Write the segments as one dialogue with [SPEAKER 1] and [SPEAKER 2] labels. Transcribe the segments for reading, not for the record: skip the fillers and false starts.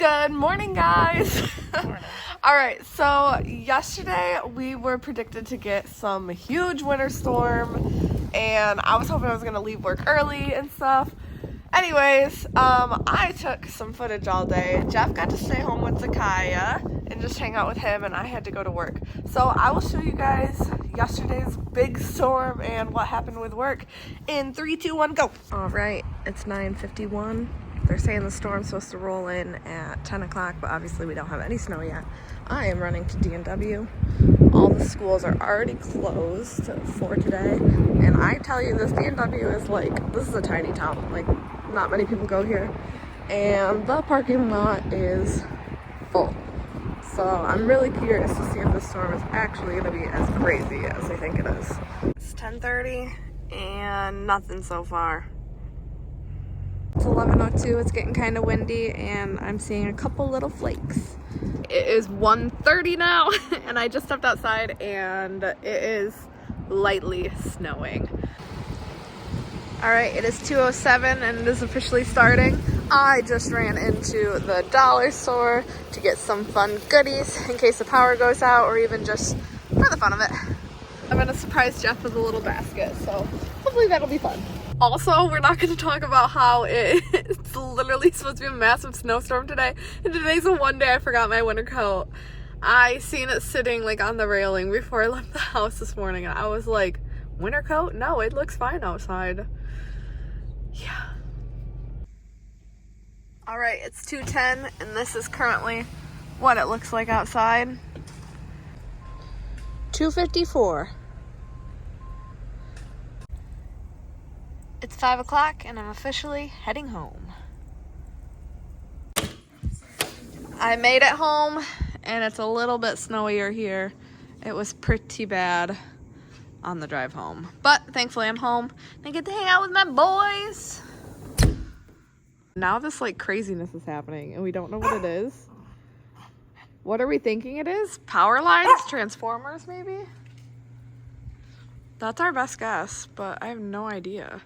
[SPEAKER 1] Good morning, guys.
[SPEAKER 2] Morning.
[SPEAKER 1] All right, so yesterday we were predicted to get some huge winter storm, and I was hoping I was gonna leave work early and stuff. Anyways, I took some footage all day. Jeff got to stay home with Zakaya and just hang out with him, and I had to go to work. So I will show you guys yesterday's big storm and what happened with work in 3, 2, 1, go. All right, it's 9:51. They're saying the storm's supposed to roll in at 10 o'clock, but obviously we don't have any snow yet. I am running to D&W. All the schools are already closed for today. And I tell you, this D&W is like, this is a tiny town. Like, not many people go here. And the parking lot is full. So I'm really curious to see if the storm is actually going to be as crazy as I think it is. It's 10:30 and nothing so far. It's 11:02, it's getting kind of windy, and I'm seeing a couple little flakes. It is 1:30 now, and I just stepped outside, and it is lightly snowing. All right, it is 2:07, and it is officially starting. I just ran into the dollar store to get some fun goodies in case the power goes out, or even just for the fun of it. I'm gonna surprise Jeff with a little basket, so hopefully that'll be fun. Also, we're not going to talk about how it's literally supposed to be a massive snowstorm today. And today's the one day I forgot my winter coat. I seen it sitting like on the railing before I left the house this morning. And I was like, winter coat? No, it looks fine outside. Yeah. All right, it's 2:10 and this is currently what it looks like outside. 2:54. It's 5 o'clock and I'm officially heading home. I made it home and it's a little bit snowier here. It was pretty bad on the drive home. But thankfully I'm home and I get to hang out with my boys. Now this like craziness is happening and we don't know what it is. What are we thinking it is? Power lines? Transformers maybe? That's our best guess, but I have no idea.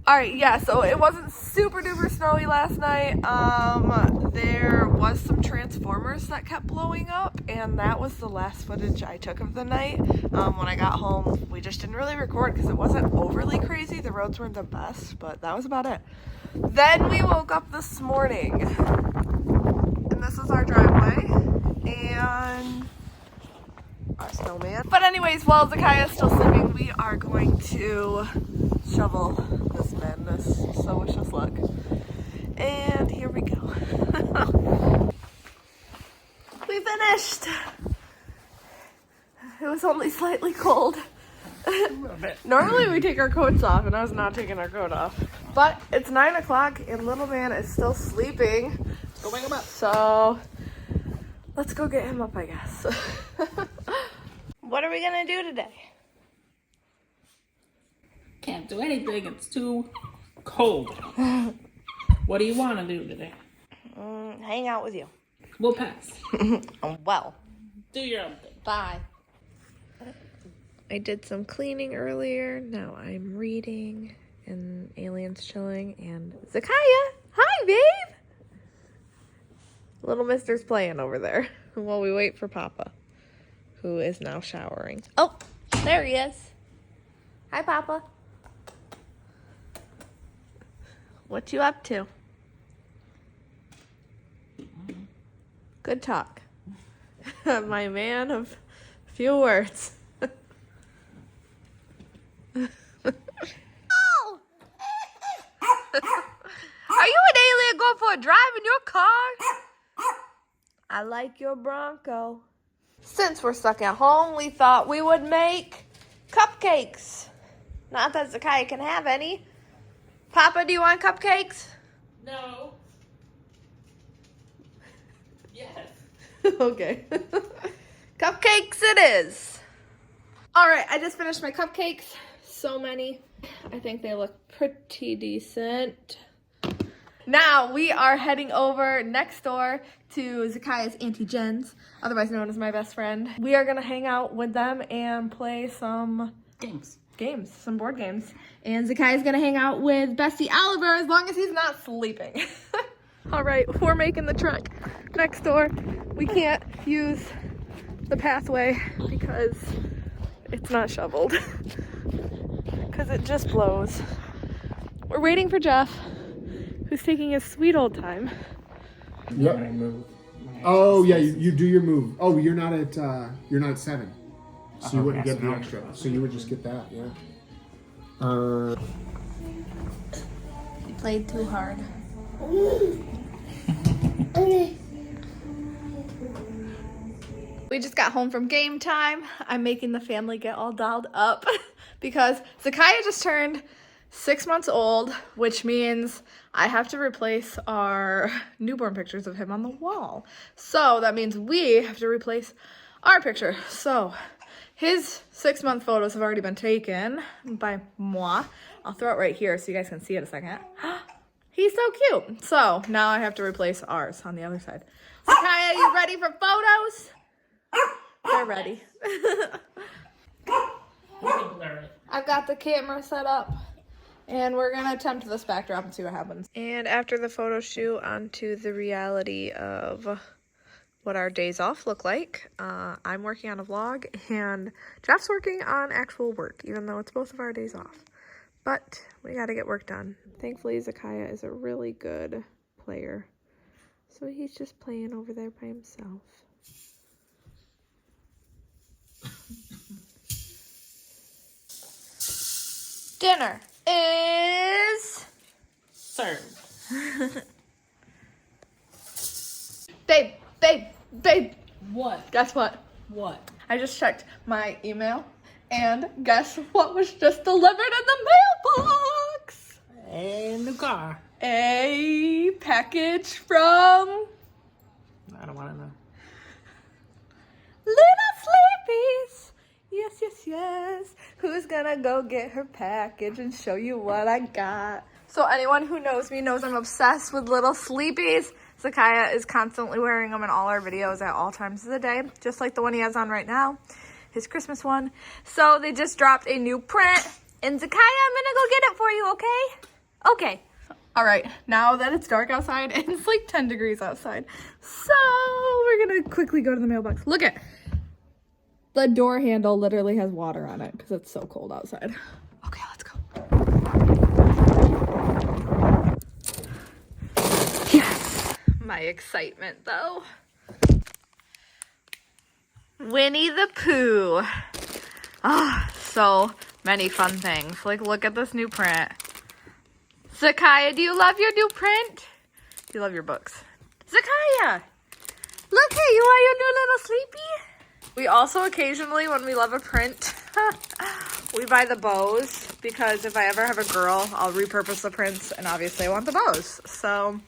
[SPEAKER 1] Alright, yeah, so it wasn't super duper snowy last night. There was some transformers that kept blowing up, and that was the last footage I took of the night. When I got home, we just didn't really record because it wasn't overly crazy. The roads weren't the best, but that was about it. Then we woke up this morning, and this is our driveway, and our snowman. But anyways, while Zakaya's still sleeping, we are going to shovel this madness, so wish us luck. And here we go. We finished! It was only slightly cold. Normally we take our coats off, and I was not taking our coat off. But it's 9 o'clock, and little man is still sleeping.
[SPEAKER 2] Go wake him up.
[SPEAKER 1] So, let's go get him up, I guess. What are we gonna do today?
[SPEAKER 2] Can't do anything. It's too cold. What do you want to do today?
[SPEAKER 1] Hang out with you.
[SPEAKER 2] We'll pass.
[SPEAKER 1] Well.
[SPEAKER 2] Do your own thing.
[SPEAKER 1] Bye. I did some cleaning earlier. Now I'm reading and Alien's chilling and Zakaya. Hi, babe. Little mister's playing over there while we wait for Papa, who is now showering. Oh, there he is. Hi, Papa. What you up to? Good talk. My man of few words. Oh! Are you an alien going for a drive in your car? I like your Bronco. Since we're stuck at home, we thought we would make cupcakes. Not that Zakaya can have any. Papa, do you want cupcakes?
[SPEAKER 2] No. Yes.
[SPEAKER 1] Okay. Cupcakes it is. All right, I just finished my cupcakes. So many. I think they look pretty decent. Now we are heading over next door to Zakaya's Auntie Jen's, otherwise known as my best friend. We are gonna hang out with them and play some some board games. And Zakai's gonna hang out with Bestie Oliver as long as he's not sleeping. All right, we're making the trek next door. We can't use the pathway because it's not shoveled. Because it just blows. We're waiting for Jeff, who's taking his sweet old time.
[SPEAKER 3] Yep. Oh yeah, you do your move. Oh, you're not at 7, so you wouldn't get the extra. So you would just get that. Yeah.
[SPEAKER 1] He played too hard. We just got home from game time. I'm making the family get all dolled up because Zakiah just turned 6 months old, which means I have to replace our newborn pictures of him on the wall. So that means we have to replace our picture. So his 6-month photos have already been taken by moi. I'll throw it right here so you guys can see it a second. He's so cute. So now I have to replace ours on the other side. Zakiah, you ready for photos? They're ready. I've got the camera set up and we're gonna attempt this backdrop and see what happens. And after the photo shoot, onto the reality of what our days off look like. I'm working on a vlog and Jeff's working on actual work, even though it's both of our days off. But we gotta get work done. Thankfully, Zakiah is a really good player. So he's just playing over there by himself. Dinner is
[SPEAKER 2] served.
[SPEAKER 1] Babe.
[SPEAKER 2] What?
[SPEAKER 1] Guess what?
[SPEAKER 2] What?
[SPEAKER 1] I just checked my email and guess what was just delivered in the mailbox?
[SPEAKER 2] In the car.
[SPEAKER 1] A package from
[SPEAKER 2] I don't want to know.
[SPEAKER 1] Little Sleepies. Yes. Who's gonna go get her package and show you what I got? So anyone who knows me knows I'm obsessed with Little Sleepies. Zakiah is constantly wearing them in all our videos at all times of the day, just like the one he has on right now, his Christmas one. So they just dropped a new print, and Zakiah, I'm gonna go get it for you, okay? Okay. All right, now that it's dark outside and it's like 10 degrees outside, so we're gonna quickly go to the mailbox. Look at the door handle literally has water on it because it's so cold outside. Okay, let's go. Yes! My excitement, though. Winnie the Pooh. Ah, so many fun things. Like, look at this new print. Zakiah, do you love your new print? Do you love your books? Zakiah! Look at you, are your new little sleepy? We also occasionally, when we love a print, we buy the bows, because if I ever have a girl, I'll repurpose the prints, and obviously I want the bows. So,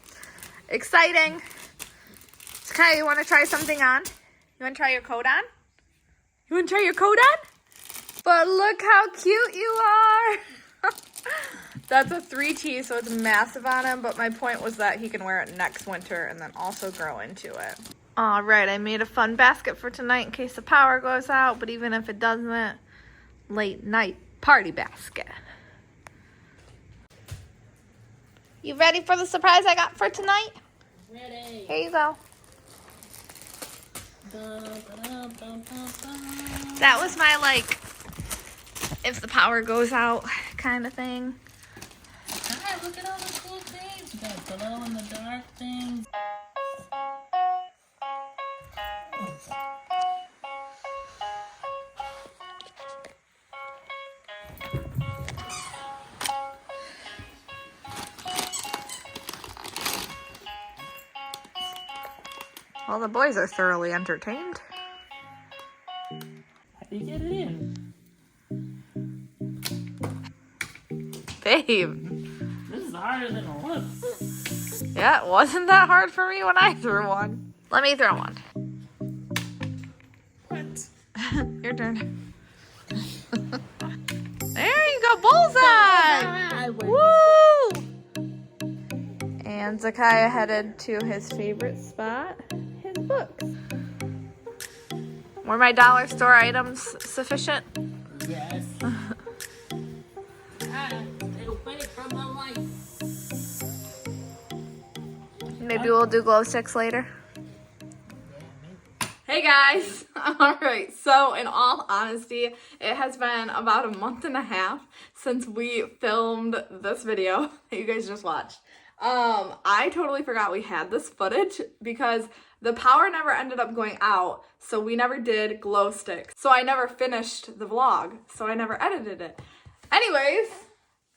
[SPEAKER 1] exciting. Zakiah, you want to try something on? You want to try your coat on? You want to try your coat on? But look how cute you are. That's a 3T, so it's massive on him, but my point was that he can wear it next winter and then also grow into it. All right, I made a fun basket for tonight in case the power goes out, but even if it doesn't, late night party basket. You ready for the surprise I got for tonight?
[SPEAKER 2] Ready.
[SPEAKER 1] Here you go. That was my, like, if the power goes out kind of thing.
[SPEAKER 2] Hi, look at all the cool things. You got glow in the dark things.
[SPEAKER 1] Well, the boys are thoroughly entertained.
[SPEAKER 2] How do you get it in?
[SPEAKER 1] Babe.
[SPEAKER 2] This is harder than it looks.
[SPEAKER 1] Yeah, it wasn't that hard for me when I threw one. Let me throw one.
[SPEAKER 2] What?
[SPEAKER 1] Your turn. There you go, bullseye! Woo! And Zakiah headed to his favorite spot, his books. Were my dollar store items sufficient?
[SPEAKER 2] Yes. It'll wait from the light.
[SPEAKER 1] Maybe we'll do glow sticks later.
[SPEAKER 4] Hey guys! Alright, so in all honesty, it has been about a month and a half since we filmed this video that you guys just watched. I totally forgot we had this footage because the power never ended up going out, so we never did glow sticks. So I never finished the vlog, so I never edited it. Anyways,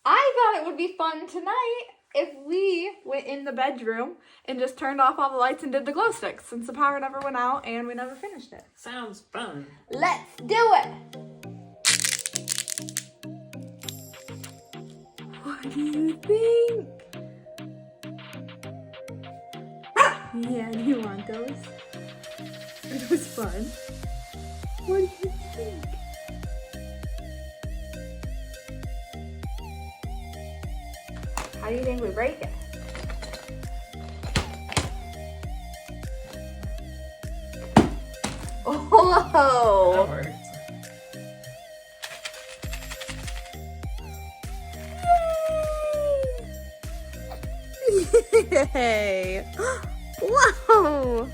[SPEAKER 4] I thought it would be fun tonight if we went in the bedroom and just turned off all the lights and did the glow sticks since the power never went out and we never finished it.
[SPEAKER 2] Sounds fun.
[SPEAKER 4] Let's do it! What do you think? Yeah, do you want those? It was fun. What do you think? How do you think we break it? Oh!
[SPEAKER 2] That works.
[SPEAKER 4] Yay! Whoa!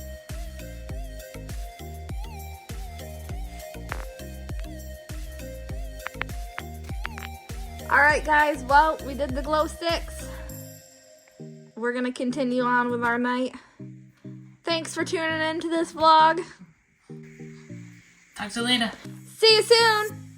[SPEAKER 4] Alright guys, well, we did the glow sticks. We're gonna continue on with our night. Thanks for tuning in to this vlog.
[SPEAKER 2] Talk to you later.
[SPEAKER 4] See you soon!